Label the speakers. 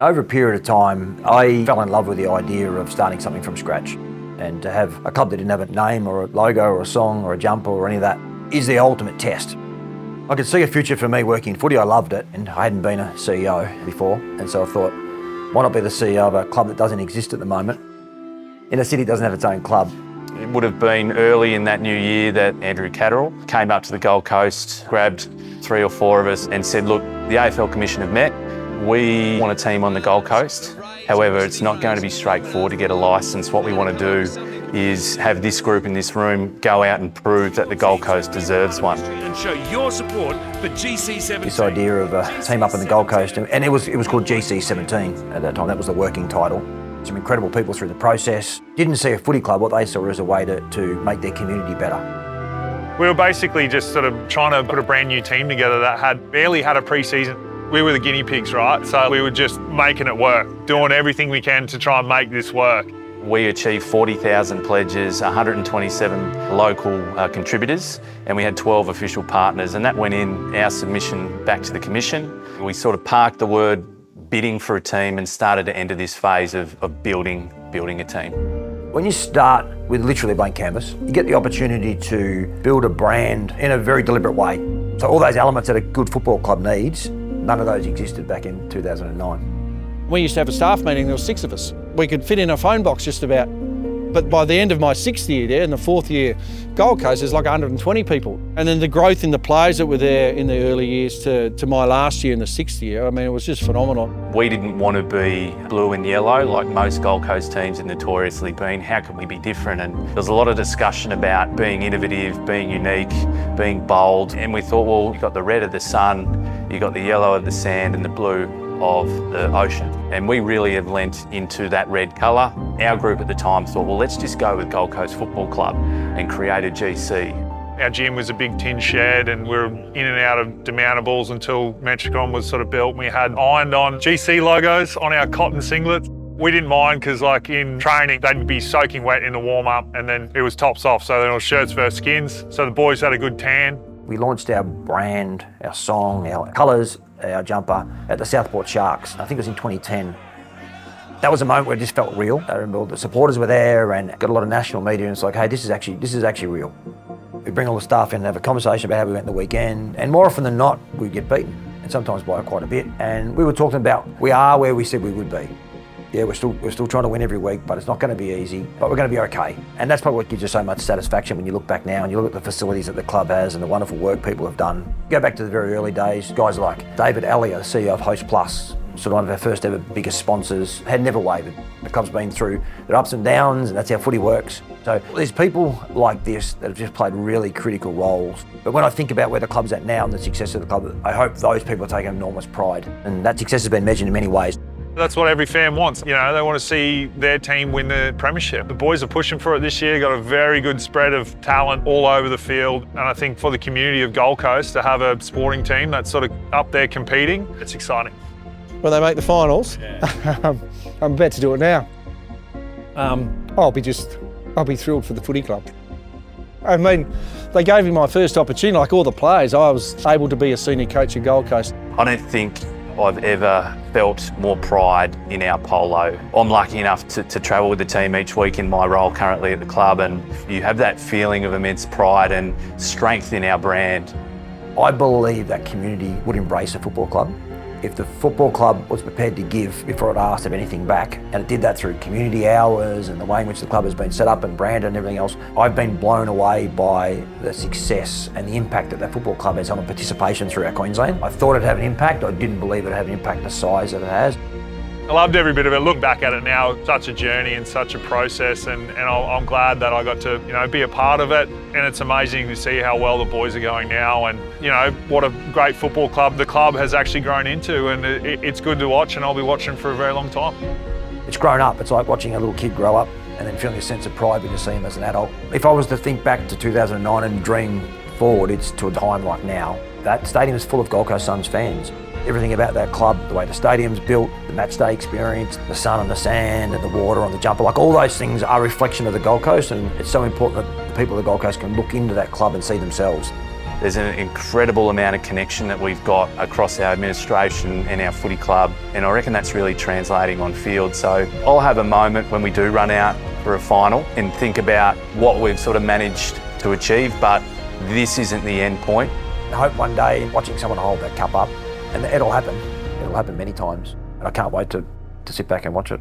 Speaker 1: Over a period of time, I fell in love with the idea of starting something from scratch. And to have a club that didn't have a name or a logo or a song or a jumper or any of that is the ultimate test. I could see a future for me working in footy. I loved it, and I hadn't been a CEO before. And so I thought, why not be the CEO of a club that doesn't exist at the moment? In a city that doesn't have its own club.
Speaker 2: It would have been early in that new year that Andrew Catterall came up to the Gold Coast, grabbed 3 or 4 of us and said, look, the AFL Commission have met. We want a team on the Gold Coast. However, it's not going to be straightforward to get a licence. What we want to do is have this group in this room go out and prove that the Gold Coast deserves one.
Speaker 3: And show your support for GC17.
Speaker 1: This idea of a team up on the Gold Coast, and it was called GC17 at that time. That was the working title. Some incredible people through the process. Didn't see a footy club, what they saw as a way to make their community better.
Speaker 4: We were basically just sort of trying to put a brand new team together that had barely had a pre-season. We were the guinea pigs, right? So we were just making it work, doing everything we can to try and make this work.
Speaker 2: We achieved 40,000 pledges, 127 local contributors, and we had 12 official partners, and that went in our submission back to the Commission. We sort of parked the word bidding for a team and started to enter this phase of building a team.
Speaker 1: When you start with literally a blank canvas, you get the opportunity to build a brand in a very deliberate way. So all those elements that a good football club needs, none of those existed back in 2009.
Speaker 5: We used to have a staff meeting, there were 6 of us. We could fit in a phone box just about. But by the end of my 6th year there, in the 4th year, Gold Coast, there's like 120 people. And then the growth in the players that were there in the early years to my last year in the 6th year, I mean, it was just phenomenal.
Speaker 2: We didn't want to be blue and yellow like most Gold Coast teams have notoriously been. How can we be different? And there was a lot of discussion about being innovative, being unique, being bold. And we thought, well, you've got the red of the sun, you've got the yellow of the sand and the blue of the ocean. And we really have lent into that red colour. Our group at the time thought, well, let's just go with Gold Coast Football Club and create a GC.
Speaker 4: Our gym was a big tin shed and we were in and out of demountables until Metricon was sort of built. We had ironed on GC logos on our cotton singlets. We didn't mind because like in training, they'd be soaking wet in the warm up and then it was tops off. So then it was shirts versus skins. So the boys had a good tan.
Speaker 1: We launched our brand, our song, our colours, our jumper at the Southport Sharks. I think it was in 2010. That was a moment where it just felt real. I remember all the supporters were there and got a lot of national media and it's like, hey, this is actually real. We bring all the staff in and have a conversation about how we went the weekend, and more often than not, we'd get beaten, and sometimes by quite a bit. And we were talking about, we are where we said we would be. Yeah, we're still trying to win every week, but it's not going to be easy, but we're going to be okay. And that's probably what gives you so much satisfaction when you look back now and you look at the facilities that the club has and the wonderful work people have done. Go back to the very early days, guys like David Elliott, the CEO of Host Plus, sort of one of our first ever biggest sponsors, had never wavered. The club's been through their ups and downs, and that's how footy works. So there's people like this that have just played really critical roles. But when I think about where the club's at now and the success of the club, I hope those people take enormous pride. And that success has been measured in many ways.
Speaker 4: That's what every fan wants. You know, they want to see their team win the premiership. The boys are pushing for it this year, got a very good spread of talent all over the field. And I think for the community of Gold Coast to have a sporting team that's sort of up there competing, it's exciting.
Speaker 5: When they make the finals, I'm about to do it now. I'll be thrilled for the footy club. I mean, they gave me my first opportunity, like all the players. I was able to be a senior coach at Gold Coast.
Speaker 2: I don't think I've ever felt more pride in our polo. I'm lucky enough to travel with the team each week in my role currently at the club, and you have that feeling of immense pride and strength in our brand.
Speaker 1: I believe that community would embrace a football club if the football club was prepared to give before it asked of anything back. And it did that through community hours and the way in which the club has been set up and branded and everything else. I've been blown away by the success and the impact that football club has on participation throughout Queensland. I thought it'd have an impact. I didn't believe it'd have an impact the size that it has.
Speaker 4: I loved every bit of it. Look back at it now, such a journey and such a process, and I'm glad that I got to be a part of it. And it's amazing to see how well the boys are going now, and what a great football club the club has actually grown into, and it's good to watch, and I'll be watching for a very long time.
Speaker 1: It's grown up. It's like watching a little kid grow up and then feeling a sense of pride when you see him as an adult. If I was to think back to 2009 and dream forward, it's to a time like now. That stadium is full of Gold Coast SUNS fans. Everything about that club, the way the stadium's built, the match day experience, the sun and the sand and the water on the jumper, like all those things are a reflection of the Gold Coast, and it's so important that the people of the Gold Coast can look into that club and see themselves.
Speaker 2: There's an incredible amount of connection that we've got across our administration and our footy club, and I reckon that's really translating on field. So I'll have a moment when we do run out for a final and think about what we've sort of managed to achieve, but this isn't the end point.
Speaker 1: I hope one day watching someone hold that cup up, and it'll happen. It'll happen many times, and I can't wait to sit back and watch it.